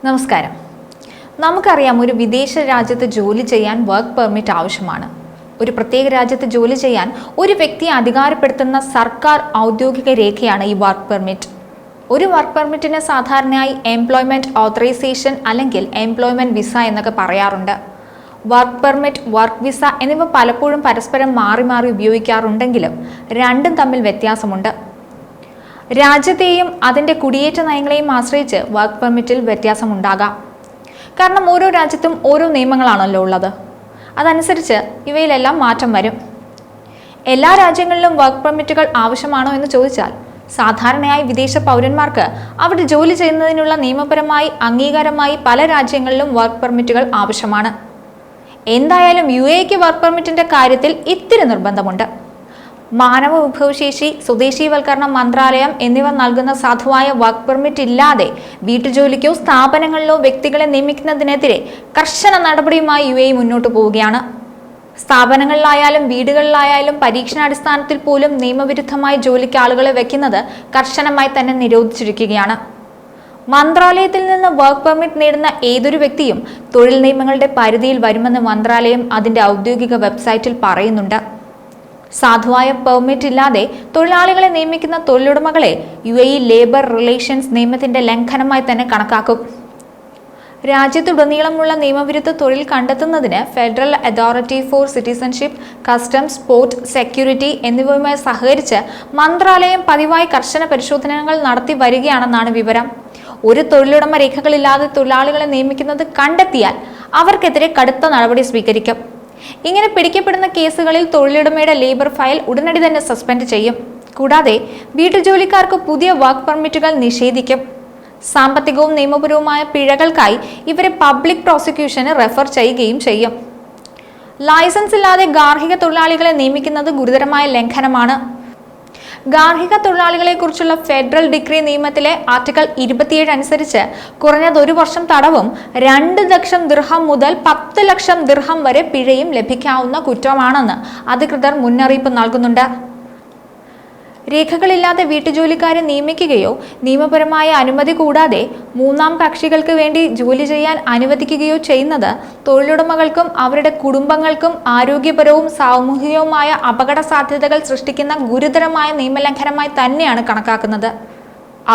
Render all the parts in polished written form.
നമസ്കാരം. നമുക്കറിയാം, ഒരു വിദേശ രാജ്യത്ത് ജോലി ചെയ്യാൻ വർക്ക് പെർമിറ്റ് ആവശ്യമാണ്. ഒരു പ്രത്യേക രാജ്യത്ത് ജോലി ചെയ്യാൻ ഒരു വ്യക്തിയെ അധികാരപ്പെടുത്തുന്ന സർക്കാർ ഔദ്യോഗിക രേഖയാണ് ഈ വർക്ക് പെർമിറ്റ്. ഒരു വർക്ക് പെർമിറ്റിന് സാധാരണയായി എംപ്ലോയ്മെന്റ് ഓതറൈസേഷൻ അല്ലെങ്കിൽ എംപ്ലോയ്മെന്റ് വിസ എന്നൊക്കെ പറയാറുണ്ട്. വർക്ക് പെർമിറ്റ്, വർക്ക് വിസ എന്നിവ പലപ്പോഴും പരസ്പരം മാറി മാറി ഉപയോഗിക്കാറുണ്ടെങ്കിലും രണ്ടും തമ്മിൽ വ്യത്യാസമുണ്ട്. രാജ്യത്തെയും അതിൻ്റെ കുടിയേറ്റ നയങ്ങളെയും ആശ്രയിച്ച് വർക്ക് പെർമിറ്റിൽ വ്യത്യാസമുണ്ടാകാം. കാരണം ഓരോ രാജ്യത്തും ഓരോ നിയമങ്ങളാണല്ലോ ഉള്ളത്. അതനുസരിച്ച് ഇവയിലെല്ലാം മാറ്റം വരും. എല്ലാ രാജ്യങ്ങളിലും വർക്ക് പെർമിറ്റുകൾ ആവശ്യമാണോ എന്ന് ചോദിച്ചാൽ, സാധാരണയായി വിദേശ പൗരന്മാർക്ക് അവിടെ ജോലി ചെയ്യുന്നതിനുള്ള നിയമപരമായി അംഗീകാരമായി പല രാജ്യങ്ങളിലും വർക്ക് പെർമിറ്റുകൾ ആവശ്യമാണ്. എന്തായാലും UAEക്ക് വർക്ക് പെർമിറ്റിന്റെ കാര്യത്തിൽ ഇത്തിരി നിർബന്ധമുണ്ട്. മാനവ വിഭവശേഷി, സ്വദേശീവൽക്കരണ മന്ത്രാലയം എന്നിവ നൽകുന്ന സാധുവായ വർക്ക് പെർമിറ്റ് ഇല്ലാതെ വീട്ടുജോലിക്കോ സ്ഥാപനങ്ങളിലോ വ്യക്തികളെ നിയമിക്കുന്നതിനെതിരെ കർശന നടപടിയുമായി UAE മുന്നോട്ട് പോവുകയാണ്. സ്ഥാപനങ്ങളിലായാലും വീടുകളിലായാലും പരീക്ഷണാടിസ്ഥാനത്തിൽ പോലും നിയമവിരുദ്ധമായി ജോലിക്ക് ആളുകളെ വെക്കുന്നത് കർശനമായി തന്നെ നിരോധിച്ചിരിക്കുകയാണ്. മന്ത്രാലയത്തിൽ നിന്ന് വർക്ക് പെർമിറ്റ് നേടുന്ന ഏതൊരു വ്യക്തിയും തൊഴിൽ നിയമങ്ങളുടെ പരിധിയിൽ വരുമെന്ന് മന്ത്രാലയം അതിന്റെ ഔദ്യോഗിക വെബ്സൈറ്റിൽ പറയുന്നുണ്ട്. സാധുവായ പെർമിറ്റ് ഇല്ലാതെ തൊഴിലാളികളെ നിയമിക്കുന്ന തൊഴിലുടമകളെ UAE ലേബർ റിലേഷൻസ് നിയമത്തിന്റെ ലംഘനമായി തന്നെ കണക്കാക്കും. രാജ്യത്തുടനീളമുള്ള നിയമവിരുദ്ധ തൊഴിൽ കണ്ടെത്തുന്നതിന് federal authority four citizenship, customs, port security എന്നിവയുമായി സഹകരിച്ച് മന്ത്രാലയം പതിവായി കർശന പരിശോധനകൾ നടത്തി വരികയാണെന്നാണ് വിവരം. ഒരു തൊഴിലുടമ രേഖകളില്ലാതെ തൊഴിലാളികളെ നിയമിക്കുന്നത് കണ്ടെത്തിയാൽ അവർക്കെതിരെ കടുത്ത നടപടി സ്വീകരിക്കും. ഇങ്ങനെ പിടിക്കപ്പെടുന്ന കേസുകളിൽ തൊഴിലുടമയുടെ ലേബർ ഫയൽ ഉടനടി തന്നെ സസ്പെൻഡ് ചെയ്യും. കൂടാതെ വീട്ടുജോലിക്കാർക്ക് പുതിയ വർക്ക് പെർമിറ്റുകൾ നിഷേധിക്കും. സാമ്പത്തികവും നിയമപരവുമായ പിഴകൾക്കായി ഇവരെ പബ്ലിക് പ്രോസിക്യൂഷന് റെഫർ ചെയ്യുകയും ചെയ്യും. ലൈസൻസ് ഇല്ലാതെ ഗാർഹിക തൊഴിലാളികളെ നിയമിക്കുന്നത് ഗുരുതരമായ ലംഘനമാണ്. ഗാർഹിക തൊഴിലാളികളെ കുറിച്ചുള്ള ഫെഡറൽ ഡിക്രി നിയമത്തിലെ ആർട്ടിക്കിൾ 27 അനുസരിച്ച് കുറഞ്ഞത് 1 വർഷം തടവും 2 ലക്ഷം ദിർഹം മുതൽ 10 ലക്ഷം ദിർഹം വരെ പിഴയും ലഭിക്കാവുന്ന കുറ്റമാണെന്ന് അധികൃതർ മുന്നറിയിപ്പ് നൽകുന്നുണ്ട്. രേഖകളില്ലാതെ വീട്ടുജോലിക്കാരെ നിയമിക്കുകയോ നിയമപരമായ അനുമതി കൂടാതെ മൂന്നാം കക്ഷികൾക്ക് വേണ്ടി ജോലി ചെയ്യാൻ അനുവദിക്കുകയോ ചെയ്യുന്നത് തൊഴിലുടമകൾക്കും അവരുടെ കുടുംബങ്ങൾക്കും ആരോഗ്യപരവും സാമൂഹികവുമായ അപകട സാധ്യതകൾ സൃഷ്ടിക്കുന്ന ഗുരുതരമായ നിയമലംഘനമായി തന്നെയാണ് കണക്കാക്കുന്നത്.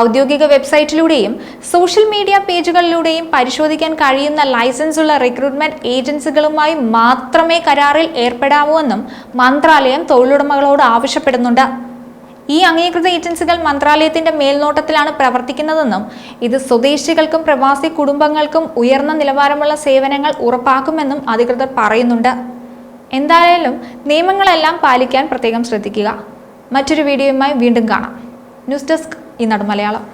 ഔദ്യോഗിക വെബ്സൈറ്റിലൂടെയും സോഷ്യൽ മീഡിയ പേജുകളിലൂടെയും പരിശോധിക്കാൻ കഴിയുന്ന ലൈസൻസ് ഉള്ള റിക്രൂട്ട്മെന്റ് ഏജൻസികളുമായി മാത്രമേ കരാറിൽ ഏർപ്പെടാവൂ എന്നും മന്ത്രാലയം തൊഴിലുടമകളോട് ആവശ്യപ്പെടുന്നുണ്ട്. ഈ അംഗീകൃത ഏജൻസികൾ മന്ത്രാലയത്തിന്റെ മേൽനോട്ടത്തിലാണ് പ്രവർത്തിക്കുന്നതെന്നും ഇത് സ്വദേശികൾക്കും പ്രവാസി കുടുംബങ്ങൾക്കും ഉയർന്ന നിലവാരമുള്ള സേവനങ്ങൾ ഉറപ്പാക്കുമെന്നും അധികൃതർ പറയുന്നുണ്ട്. എന്തായാലും നിയമങ്ങളെല്ലാം പാലിക്കാൻ പ്രത്യേകം ശ്രദ്ധിക്കുക. മറ്റൊരു വീഡിയോയുമായി വീണ്ടും കാണാം. ന്യൂസ് ഡെസ്ക്, ഈനാട് മലയാളം.